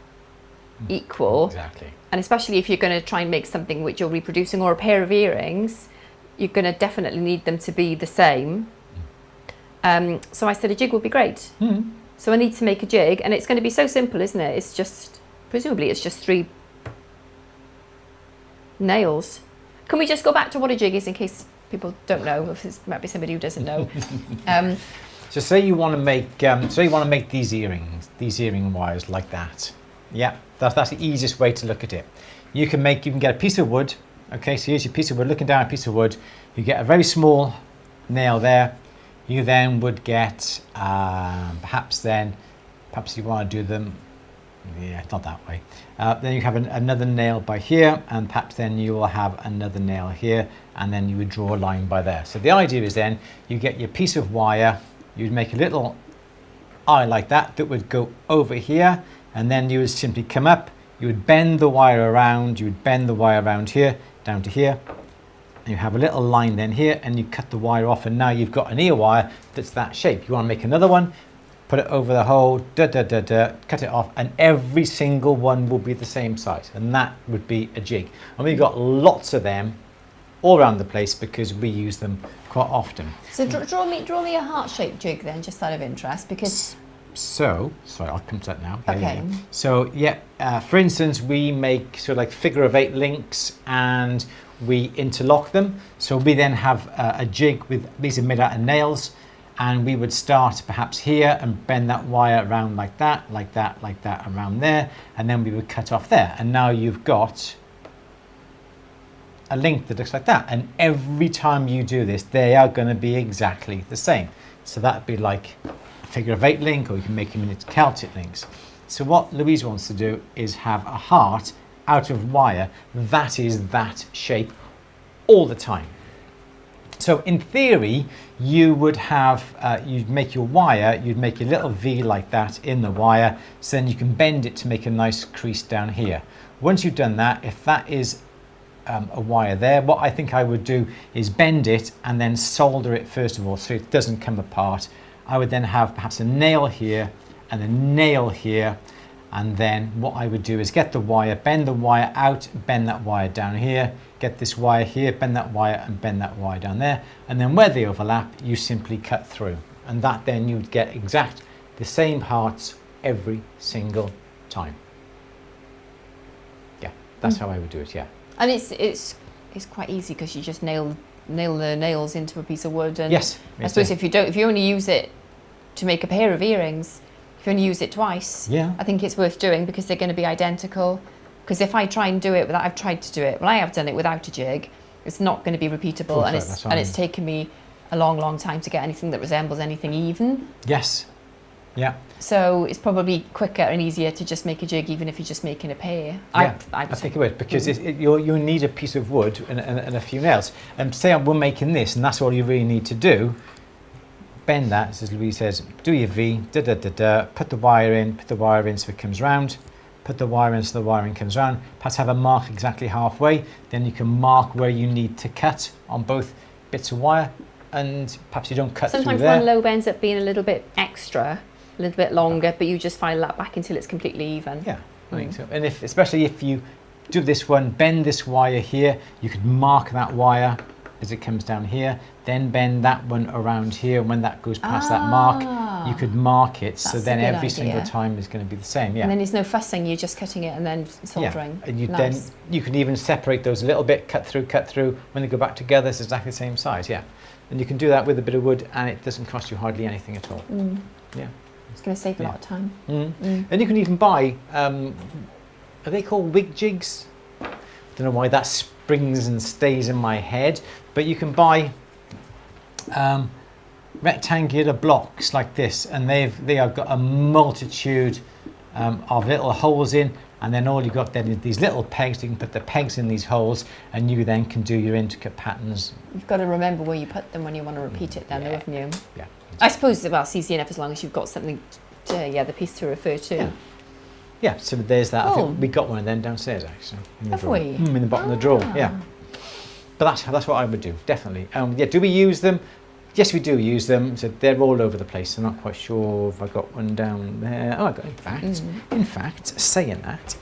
equal. Exactly. And especially if you're going to try and make something which you're reproducing, or a pair of earrings, you're going to definitely need them to be the same. So I said a jig would be great. So I need to make a jig, and it's going to be so simple, isn't it? It's just, presumably it's just 3 nails. Can we just go back to what a jig is in case people don't know, if there might be somebody who doesn't know? So say you want to make these earring wires like that. Yeah, that's the easiest way to look at it. You can get a piece of wood. Okay, so here's your piece of wood, looking down a piece of wood. You get a very small nail there. You then would get, perhaps you want to do them, yeah, not that way. Then you have another nail by here, and perhaps then you will have another nail here, and then you would draw a line by there. So the idea is then you get your piece of wire, you'd make a little eye like that would go over here, and then you would simply come up, you would bend the wire around, here, down to here. You have a little line then here, and you cut the wire off, and now you've got an ear wire that's that shape. You want to make another one, put it over the hole, cut it off, and every single one will be the same size, and that would be a jig. And we've got lots of them all around the place because we use them quite often. So draw me a heart-shaped jig then, just out of interest, because... So, sorry, I'll come to that now. Okay. Yeah. So, for instance, we make sort of like figure of 8 links, and we interlock them. So we then have a jig with, these are made out of nails, and we would start perhaps here and bend that wire around like that, around there, and then we would cut off there. And now you've got a link that looks like that. And every time you do this, they are going to be exactly the same. So that'd be like a figure of 8 link, or you can make them into Celtic links. So what Louise wants to do is have a heart out of wire that is that shape all the time. So in theory, you would have, you'd make your wire, you'd make a little V like that in the wire, so then you can bend it to make a nice crease down here. Once you've done that, if that is a wire there, what I think I would do is bend it and then solder it first of all so it doesn't come apart. I would then have perhaps a nail here and a nail here, and then what I would do is get the wire, bend the wire out, bend that wire down here, get this wire here, bend that wire and bend that wire down there, and then where they overlap you simply cut through, and that then you'd get exact the same hearts every single time. Yeah, that's how I would do it. Yeah, and it's quite easy because you just nail the nails into a piece of wood, and yes, I suppose if you only use it to make a pair of earrings, if you only use it twice, I think it's worth doing because they're going to be identical. Because if I try and do it without, I've tried to do it, well, I have done it without a jig, it's not going to be repeatable, and it's taken me a long time to get anything that resembles anything even. Yes. Yeah. So it's probably quicker and easier to just make a jig, even if you're just making a pair. Yeah, I think it would, because you need a piece of wood and a few nails. And say we're making this, and that's all you really need to do. Bend that, as Louise says, do your V, put the wire in so it comes round, put the wire in so the wiring comes round, perhaps have a mark exactly halfway, then you can mark where you need to cut on both bits of wire, and perhaps you don't cut through there. Sometimes one lobe ends up being a little bit extra, a little bit longer, but you just file that back until it's completely even. Yeah, I think so. And especially if you do this one, bend this wire here, you could mark that wire as it comes down here, then bend that one around here, and when that goes past that mark, you could mark it, so then every single time is going to be the same. Yeah. And then there's no fussing, you're just cutting it and then soldering. Yeah. And then you can even separate those a little bit, cut through, when they go back together, it's exactly the same size, yeah. And you can do that with a bit of wood, and it doesn't cost you hardly anything at all. Yeah. It's going to save a lot of time. And you can even buy, are they called wig jigs? I don't know why that springs and stays in my head, but you can buy rectangular blocks like this, and they have got a multitude of little holes in, and then all you've got then is these little pegs. You can put the pegs in these holes, and you then can do your intricate patterns. You've got to remember where you put them when you want to repeat it then, haven't you? Yeah. I suppose, well, it's easy enough as long as you've got something, the piece to refer to. Yeah. Yeah, so there's that. Cool. I think we got one of them downstairs, actually. Have we? In the bottom of the drawer, yeah. But that's what I would do, definitely. Yeah, do we use them? Yes, we do use them. So they're all over the place. I'm not quite sure if I got one down there. Oh, I got, in fact, saying that.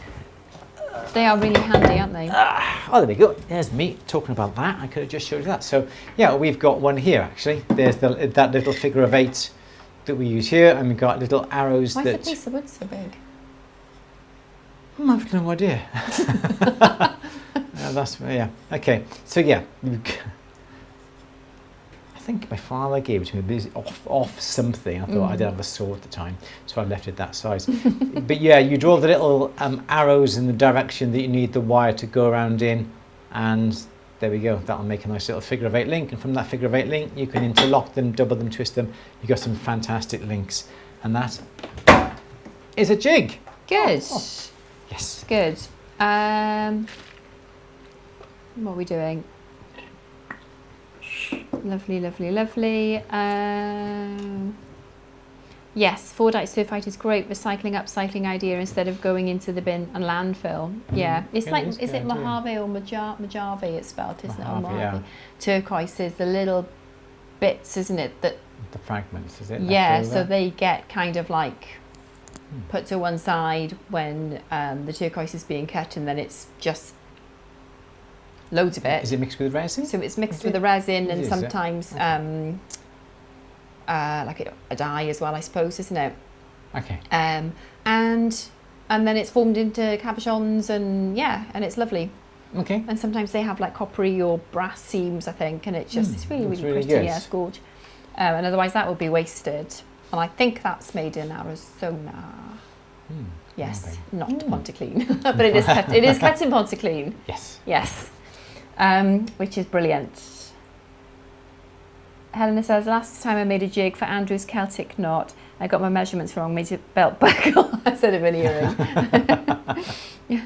They are really handy, aren't they? Oh, there we go. There's me talking about that. I could have just showed you that. So, yeah, we've got one here, actually. There's that little figure of 8 that we use here, and we've got little arrows. Why is the piece of wood so big? I've no idea. Yeah. Okay. So yeah, I think my father gave it to me off something. I thought I didn't have a saw at the time, so I left it that size. But yeah, you draw the little arrows in the direction that you need the wire to go around in, and there we go. That'll make a nice little figure of 8 link, and from that figure of 8 link, you can interlock them, double them, twist them. You got some fantastic links, and that is a jig. Good. Yes. Good. What are we doing? Lovely. Yes, 4-dite surfite is great. Recycling, upcycling idea instead of going into the bin and landfill. Yeah, it's like, is it Mojave or Mojave? It's spelled, isn't it? Mojave. Yeah. Turquoise is the little bits, isn't it? That the fragments, is it? Yeah, so they get kind of like put to one side when the turquoise is being cut, and then it's just loads of it. Is it mixed with resin? So it's mixed with the resin, and sometimes like a dye as well, I suppose, isn't it? Okay. And then it's formed into cabochons, and it's lovely. Okay. And sometimes they have like coppery or brass seams, I think, and it's just it's really pretty. Good. Yeah, it's gorgeous. And otherwise that would be wasted. And I think that's made in Arizona. Yes, not Pontyclean, but it is cut in Pontyclean. Yes. Yes. Which is brilliant. Helena says, last time I made a jig for Andrew's Celtic knot, I got my measurements wrong, made a belt buckle instead of an earring. Yeah.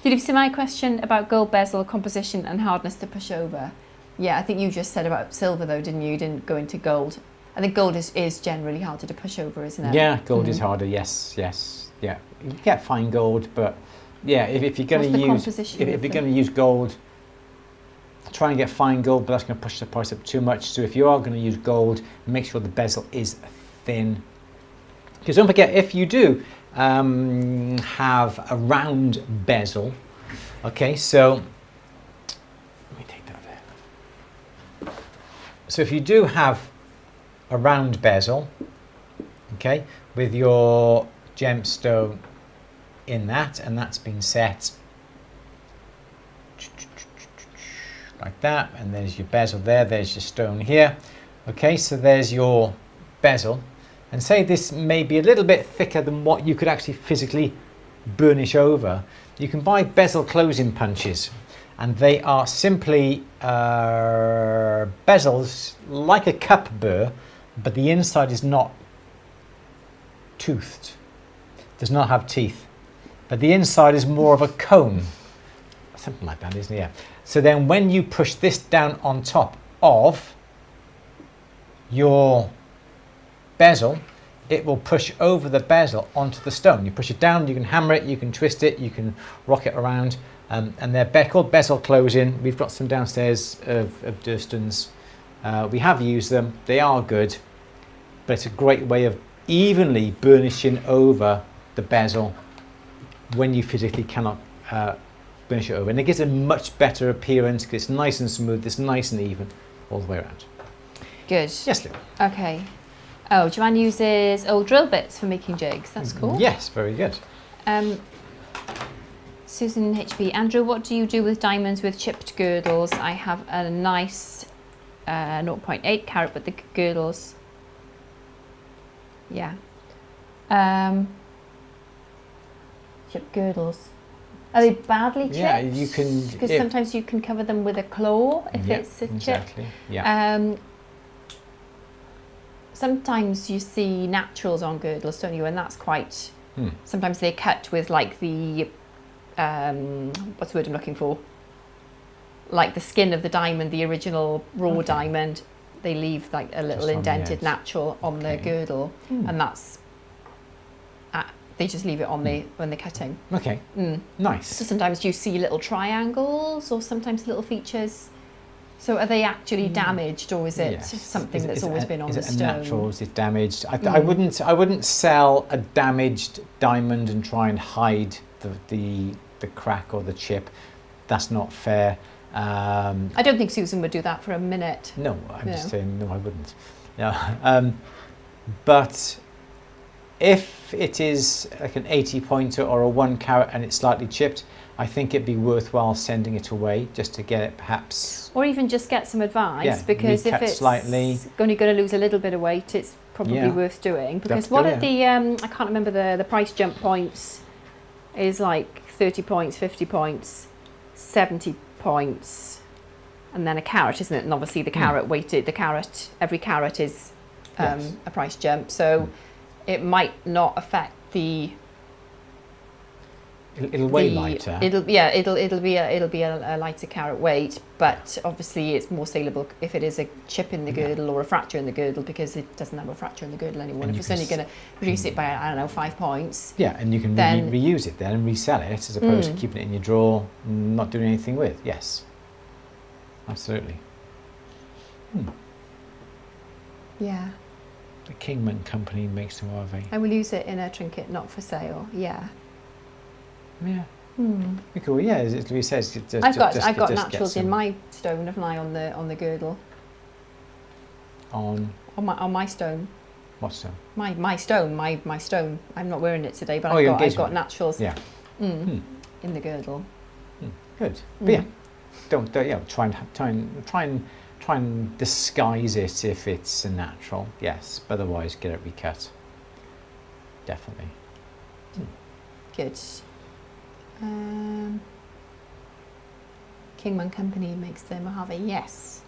Did you see my question about gold bezel composition and hardness to push over? Yeah, I think you just said about silver though, didn't you? You didn't go into gold. I think gold is generally harder to push over, isn't it? Yeah, gold is harder, yes. Yeah, you can get fine gold, but yeah, if you're going to use gold, try and get fine gold, but that's going to push the price up too much. So if you are going to use gold, make sure the bezel is thin. Because don't forget, if you do have a round bezel, okay, so let me take that there. So if you do have a round bezel, okay, with your gemstone in that, and that's been set like that, and there's your bezel there's your stone here. Okay, so there's your bezel, and say this may be a little bit thicker than what you could actually physically burnish over. You can buy bezel closing punches, and they are simply bezels like a cup burr, but the inside is not toothed, does not have teeth, but the inside is more of a cone, something like that, isn't it? Yeah. So then when you push this down on top of your bezel, it will push over the bezel onto the stone. You push it down, you can hammer it, you can twist it, you can rock it around, and they're called bezel closing. We've got some downstairs of Durstons. We have used them, they are good, but it's a great way of evenly burnishing over the bezel when you physically cannot burnish it over. And it gives a much better appearance because it's nice and smooth, it's nice and even all the way around. Good. Yes, Lou. Okay. Oh, Joanne uses old drill bits for making jigs. That's cool. Yes, very good. Susan HB. Andrew, what do you do with diamonds with chipped girdles? I have a nice 0.8 carat, but the girdles. Yeah. Chipped girdles. Are they badly chipped? Yeah, you can. Because sometimes you can cover them with a claw if it's a chip. Exactly. Yeah. Sometimes you see naturals on girdles, don't you? And that's quite. Sometimes they cut with like the. What's the word I'm looking for? Like the skin of the diamond, the original raw diamond. They leave like a little indented natural on the girdle, and that's. They just leave it on when they're cutting. Okay. Nice. So sometimes you see little triangles, or sometimes little features. So are they actually damaged, or is it something that's always been on the stone? Is it natural? Is it damaged? I wouldn't sell a damaged diamond and try and hide the crack or the chip. That's not fair. I don't think Susan would do that for a minute. No, I'm just saying no, I wouldn't. No, but if it is like an 80 pointer or a 1 carat and it's slightly chipped, I think it'd be worthwhile sending it away just to get it perhaps. Or even just get some advice, because if it's slightly, only going to lose a little bit of weight, it's probably worth doing. Because what are the, I can't remember the price jump points, is like 30 points, 50 points, 70 points, and then a carat, isn't it? And obviously the carat weighted, every carat is a price jump. So it might not affect the. It'll weigh lighter. It'll be a lighter carat weight, but obviously it's more saleable if it is a chip in the girdle or a fracture in the girdle, because it doesn't have a fracture in the girdle anymore. And if it's only going to reduce it by, I don't know, 5 points. Yeah, and you can reuse it then and resell it as opposed to keeping it in your drawer and not doing anything with. Yes, absolutely. Yeah. The Kingman company makes them, are they? I will use it in a trinket, not for sale. Yeah. Yeah. Cool. Yeah, as Louise says, I've got naturals in my stone, haven't I, on the girdle? On my stone. What stone? My stone. I'm not wearing it today, but I've got naturals. Yeah. In the girdle. Good. But yeah, don't try and disguise it if it's a natural. Yes, but otherwise get it recut. Definitely. Good. Kingman Company makes the Mojave. Yes.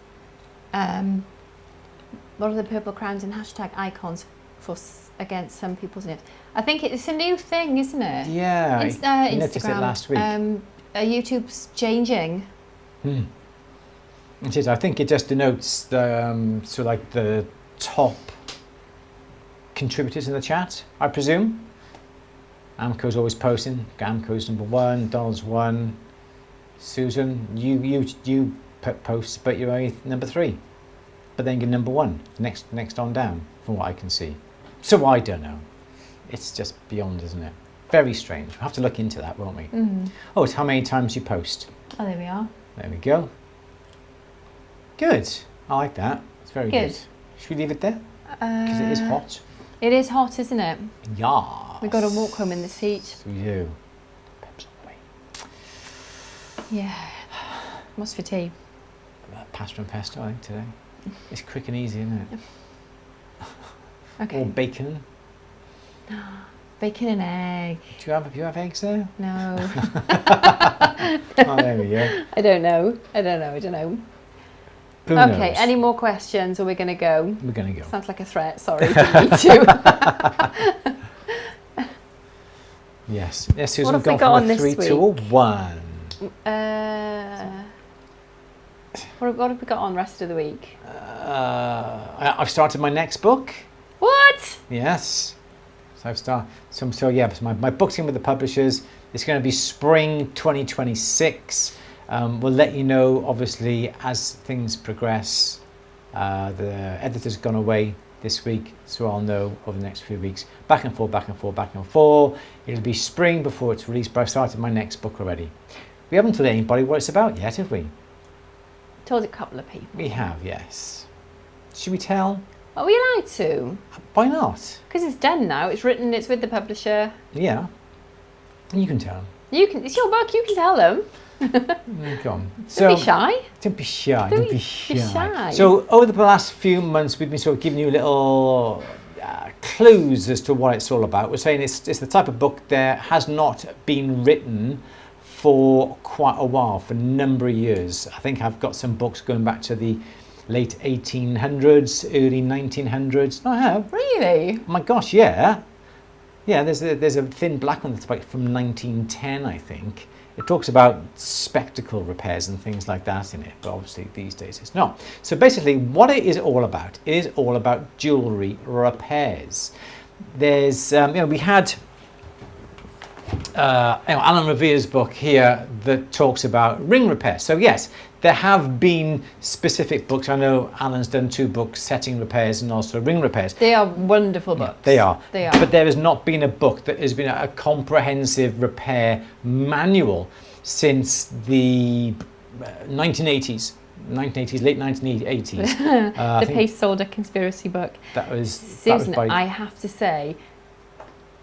What are the purple crowns and hashtag icons for against some people's names? I think it's a new thing, isn't it? Yeah. I Instagram. noticed it last week. YouTube's changing. It is. I think it just denotes the top contributors in the chat, I presume. Amco's always posting. Amco's number 1. Donald's 1. Susan, you post, but you're only number 3. But then you're number 1. Next on down, from what I can see. So I don't know. It's just beyond, isn't it? Very strange. We'll have to look into that, won't we? Oh, it's how many times you post. Oh, there we are. There we go. Good. I like that. It's very good. Should we leave it there? Because it is hot. It is hot, isn't it? Yeah. We've got to walk home in this heat. We do. Pep's on the way. Yeah. What's for tea? Pasta and pesto, I think, today. It's quick and easy, isn't it? Okay. Or bacon. Bacon and egg. Do you have eggs there? No. Oh, there we go. I don't know. Who Okay, knows? any more questions or we're going to go? We're going to go. Sounds like a threat, sorry. Didn't need to. Yes. Yes, Susan, What have we gone got from on a this 3 to a week? 1. What have we got on rest of the week? I've started my next book. What? Yes. So I've started. So yeah, so my book's in with the publishers. It's going to be spring 2026. We'll let you know, obviously, as things progress. The editor's gone away this week, so I'll know over the next few weeks. Back and forth. It'll be spring before it's released, but I've started my next book already. We haven't told anybody what it's about yet, have we? Told a couple of people. We have, yes. Should we tell? Are we allowed to? Why not? Because it's done now. It's written. It's with the publisher. Yeah. You can tell them. You can. It's your book. You can tell them. Go on. Don't be shy. Don't be shy. Don't Don't be be shy. shy. So over the last few months, we've been sort of giving you little clues as to what it's all about. We're saying it's the type of book that has not been written for quite a while, for a number of years. I think I've got some books going back to the late 1800s, early 1900s. I have. Really? Oh my gosh, yeah. Yeah, there's a thin black one that's like from 1910, I think. It talks about spectacle repairs and things like that in it, but obviously these days it's not. So basically what it is all about is all about jewellery repairs. There's, we had Alan Revere's book here that talks about ring repair. So yes, there have been specific books. I know Alan's done 2 books, setting repairs and also ring repairs. They are wonderful books. They are. They are. But there has not been a book that has been a comprehensive repair manual since the 1980s. Late 1980s. The Pace Solder conspiracy book. Susan, I have to say,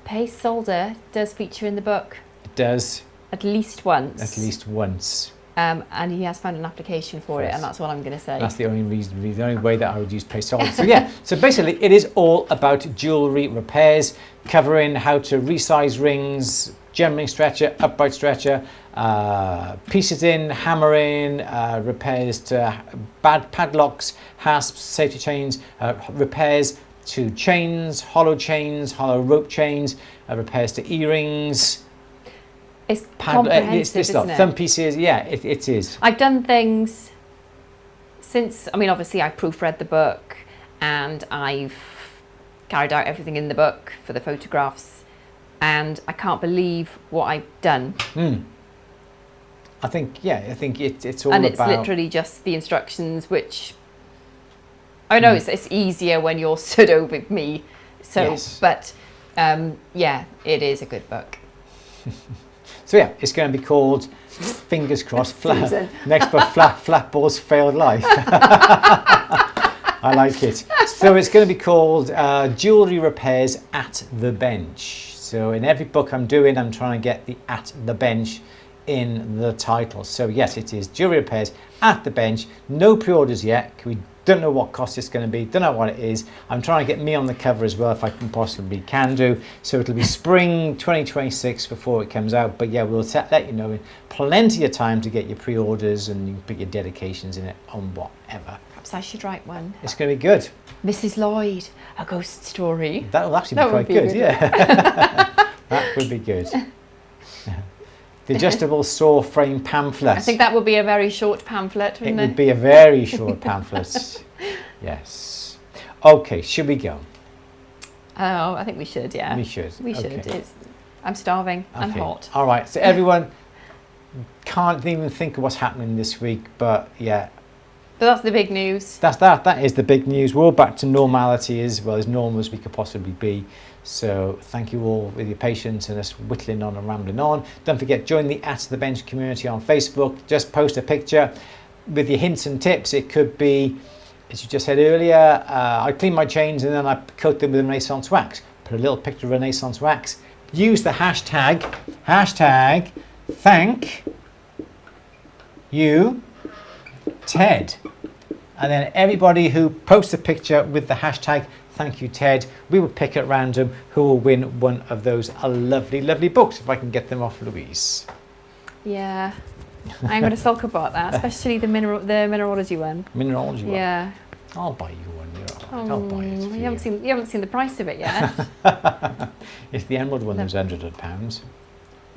Pace Solder does feature in the book. It does. At least once. At least once. And he has found an application for it, and that's what I'm going to say. That's the only reason, the only way that I would use Pace Solder. So yeah, so basically it is all about jewellery repairs, covering how to resize rings, gem ring stretcher, upright stretcher, pieces in, hammering, repairs to bad padlocks, hasps, safety chains, repairs to chains, hollow rope chains, repairs to earrings. It's comprehensive, isn't it? Thumb pieces, yeah, it is. I've done things since, obviously I proofread the book and I've carried out everything in the book for the photographs, and I can't believe what I've done. I think it's all about... And it's literally just the instructions, which... I know it's easier when you're stood over me, so, yes. But yeah, it is a good book. So yeah, it's going to be called, fingers crossed, next book, Flatball's Failed Life. I like it. So it's going to be called Jewellery Repairs at the Bench. So in every book I'm doing, I'm trying to get the at the bench in the title. So yes, it is Jewellery Repairs at the Bench. No pre-orders yet. We don't know what cost it's going to be. Don't know what it is. I'm trying to get me on the cover as well if I can possibly do. So it'll be spring 2026 before it comes out. But yeah, we'll let you know in plenty of time to get your pre-orders, and you can put your dedications in it on whatever. Perhaps I should write one. It's going to be good. Mrs. Lloyd, a ghost story. That will actually be quite good, yeah. That would be good. The adjustable saw frame pamphlet. I think that would be a very short pamphlet, wouldn't it? It would be a very short pamphlet. Yes. Okay, should we go? Oh, I think we should, yeah. We should. We should. I'm starving. Okay. I'm hot. All right, so everyone can't even think of what's happening this week, but yeah. But that's the big news. That is the big news. We're all back to normality, as well as normal as we could possibly be. So thank you all with your patience and us whittling on and rambling on. Don't forget, join the At the Bench community on Facebook. Just post a picture with your hints and tips. It could be, as you just said earlier, I clean my chains and then I coat them with Renaissance wax. Put a little picture of Renaissance wax. Use the hashtag thank you Ted. And then everybody who posts a picture with the hashtag thank you Ted, we will pick at random who will win one of those lovely, lovely books, if I can get them off Louise. Yeah, I'm going to sulk about that, especially the mineralogy one. Mineralogy one? Yeah. I'll buy you one. I'll buy it for you haven't seen the price of it yet. It's the emerald one that was £100.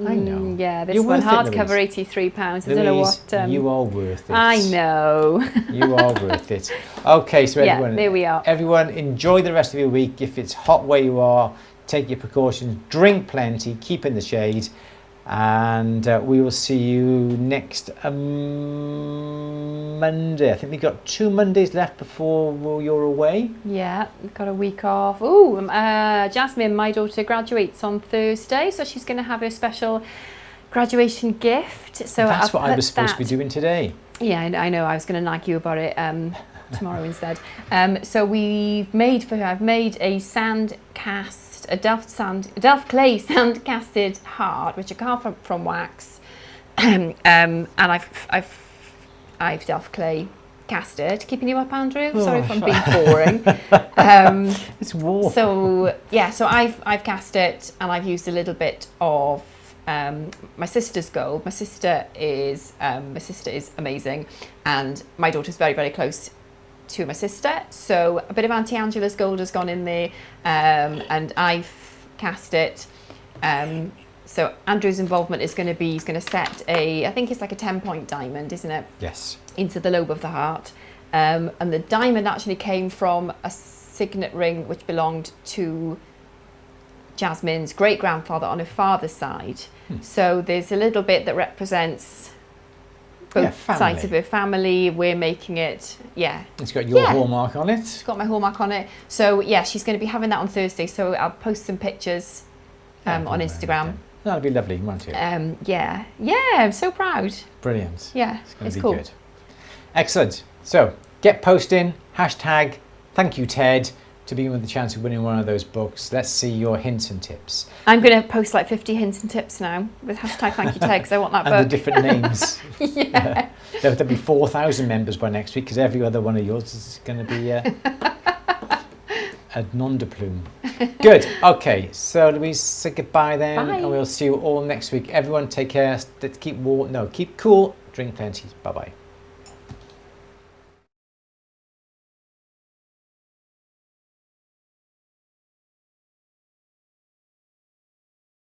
I know. Yeah, this one hardcover £83. I don't know what. You are worth it. I know. You are worth it. Okay, so everyone, there we are. Everyone, enjoy the rest of your week. If it's hot where you are, take your precautions, drink plenty, keep in the shade, and we will see you next Monday. I think we've got 2 Mondays left before you're away. Yeah, we've got a week off. Ooh, Jasmine, my daughter, graduates on Thursday, so she's going to have her special graduation gift. So that's what I was supposed to be doing today. Yeah, I know. I was going to nag you about it tomorrow instead. So I've made a sand cast. A Delft clay sand casted heart, which I carved from wax, and I've Delft clay cast it. Keeping you up, Andrew? Sorry if I'm being boring. It's warm. So I've cast it, and I've used a little bit of my sister's gold. My sister is amazing, and my daughter's very, very close to my sister, so a bit of Auntie Angela's gold has gone in there, and I've cast it. So Andrew's involvement is going to be, he's going to set I think it's like a 10-point diamond, isn't it? Yes. Into the lobe of the heart, and the diamond actually came from a signet ring which belonged to Jasmine's great grandfather on her father's side. So there's a little bit that represents both sides of her family. We're making it, it's got your hallmark on it. It's got my hallmark on it. So she's going to be having that on Thursday. So I'll post some pictures on Instagram. That'll be lovely, won't it? Yeah, I'm so proud. Brilliant. Yeah, it's cool. Good. Excellent. So get posting, hashtag thank you Ted, to begin with the chance of winning one of those books. Let's see your hints and tips. I'm going to post like 50 hints and tips now with hashtag thank you Ted, because I want that book. And the different names. Yeah. There'll be 4,000 members by next week, because every other one of yours is going to be a nom de plume. Good. Okay, so Louise, say goodbye then. Bye. And we'll see you all next week. Everyone take care. Keep cool, drink plenty. Bye-bye.